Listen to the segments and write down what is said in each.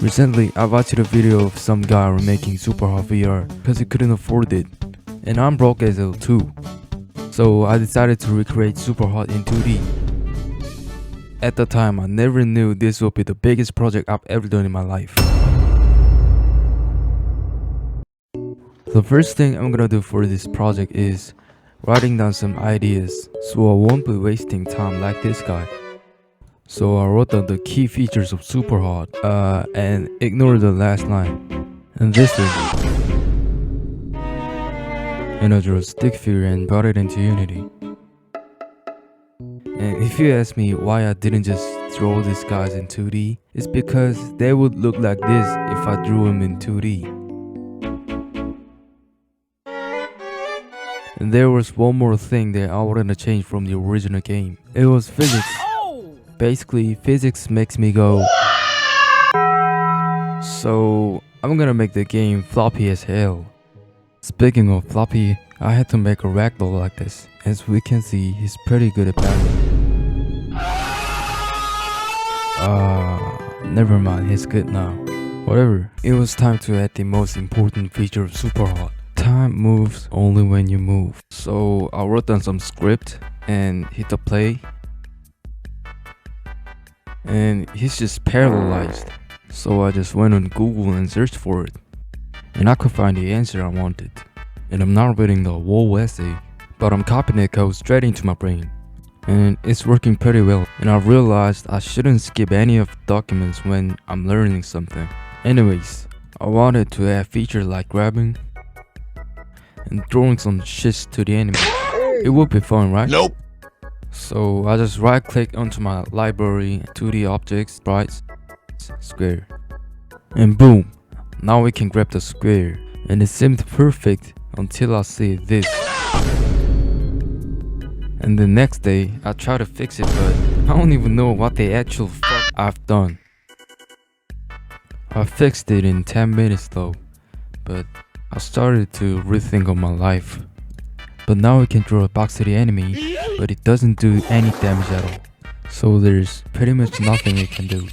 Recently, I watched a video of some guy remaking SUPERHOT VR because he couldn't afford it, and I'm broke as hell too. So I decided to recreate SUPERHOT in 2D. At the time, I never knew this would be the biggest project I've ever done in my life. The first thing I'm gonna do for this project is writing down some ideas so I won't be wasting time like this guy. So I wrote down the key features of SUPERHOT and ignore the last line. And this one. And I drew a stick figure and brought it into Unity. And if you ask me why I didn't just draw these guys in 2D, it's because they would look like this if I drew them in 2D. And there was one more thing that I wanted to change from the original game. It was physics. Basically, physics makes me go. So I'm gonna make the game floppy as hell. Speaking of floppy, I had to make a ragdoll like this. As we can see, he's pretty good at battling. Never mind, he's good now. Whatever, it was time to add the most important feature of SUPERHOT. Time moves only when you move. So I wrote down some script and hit the play. And he's just paralyzed. So I just went on Google and searched for it. And I could find the answer I wanted. And I'm not reading the whole essay, but I'm copying that code straight into my brain. And it's working pretty well. And I realized I shouldn't skip any of the documents when I'm learning something. Anyways, I wanted to add features like grabbing and throwing some shits to the enemy. It would be fun, right? Nope. So I just right click onto my library, 2D objects, sprites, square. And boom, now we can grab the square. And it seemed perfect until I see this. And the next day, I try to fix it, but I don't even know what the actual fuck I've done. I fixed it in 10 minutes though, but I started to rethink on my life. But now we can throw a box to the enemy, but it doesn't do any damage at all. So there's pretty much nothing it can do.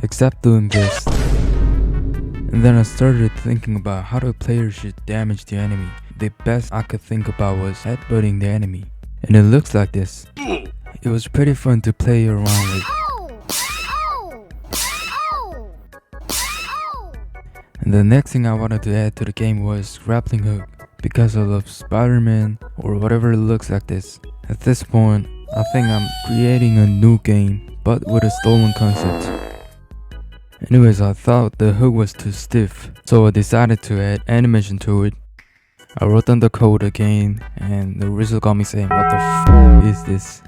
Except doing this. And then I started thinking about how the player should damage the enemy. The best I could think about was headbutting the enemy. And it looks like this. It was pretty fun to play around with. And the next thing I wanted to add to the game was grappling hook. Because I love Spider-Man or whatever it looks like this. At this point, I think I'm creating a new game, but with a stolen concept. Anyways, I thought the hook was too stiff, so I decided to add animation to it. I wrote down the code again, and the result got me saying, what the f is this?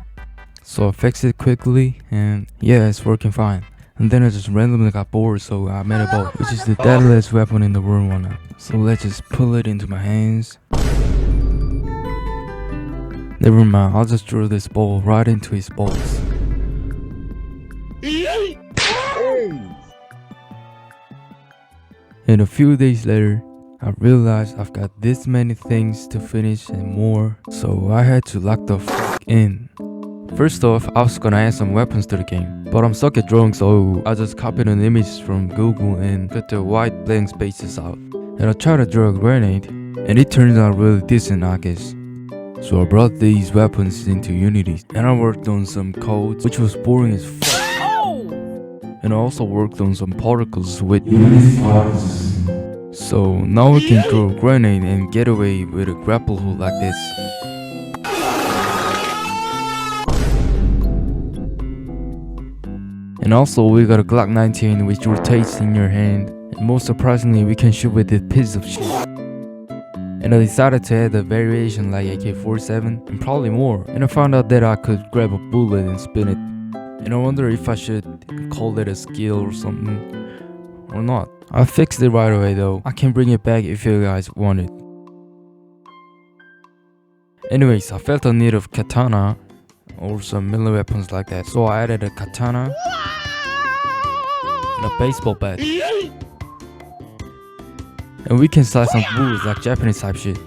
So I fixed it quickly, and yeah, it's working fine. And then I just randomly got bored, so I made a ball, which is the deadliest weapon in the world right now. So let's just pull it into my hands. Never mind, I'll just throw this ball right into his balls. And a few days later, I realized I've got this many things to finish and more, so I had to lock the f*** in. First off, I was gonna add some weapons to the game, but I'm stuck at drawing, so I just copied an image from Google and cut the white blank spaces out. And I tried to draw a grenade, and it turns out really decent, I guess. So I brought these weapons into Unity, and I worked on some code, which was boring as fuck. And I also worked on some particles with Unity particles. So now we can throw a grenade and get away with a grapple hook like this. And also we got a Glock 19 which rotates in your hand, and most surprisingly we can shoot with this piece of shit. And I decided to add a variation like AK-47 and probably more, and I found out that I could grab a bullet and spin it. And I wonder if I should call it a skill or something, or not. I fixed it right away though. I can bring it back if you guys want it. Anyways, I felt the need of katana or some melee weapons like that, so I added a katana and a baseball bat. And we can slice some bullets like Japanese type shit.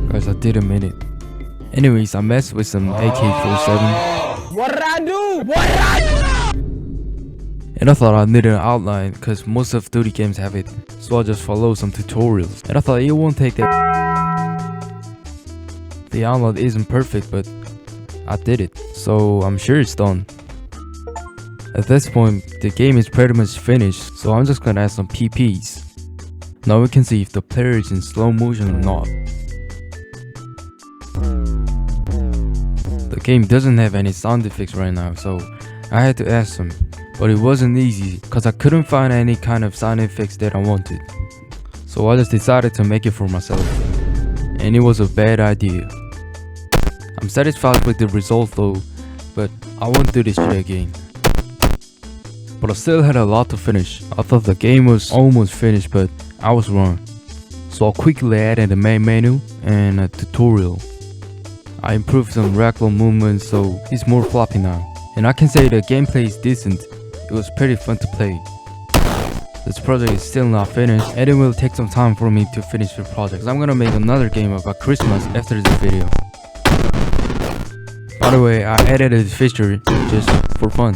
Guys, I didn't mean it. Anyways, I messed with some AK-47 What did I do? What did I do? And I thought I needed an outline because most of 2D games have it, so I just followed some tutorials. And I thought it won't take that. The outline isn't perfect, but I did it, so I'm sure it's done. At this point, the game is pretty much finished, so I'm just gonna add some PPs. Now we can see if the player is in slow motion or not. The game doesn't have any sound effects right now, so I had to add some. But it wasn't easy, cause I couldn't find any kind of sound effects that I wanted. So I just decided to make it for myself. And it was a bad idea. I'm satisfied with the result though, but I won't do this shit again. But I still had a lot to finish. I thought the game was almost finished, but I was wrong. So I quickly added a main menu and a tutorial. I improved some ragdoll movements so it's more floppy now. And I can say the gameplay is decent. It was pretty fun to play. This project is still not finished and it will take some time for me to finish the project. I'm gonna make another game about Christmas after this video. By the way, I added a feature just for fun.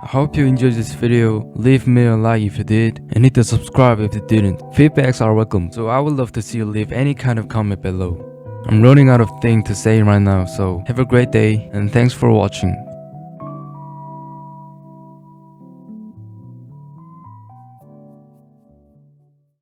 I hope you enjoyed this video. Leave me a like if you did and hit the subscribe if you didn't. Feedbacks are welcome, so I would love to see you leave any kind of comment below. I'm running out of things to say right now, so have a great day and thanks for watching.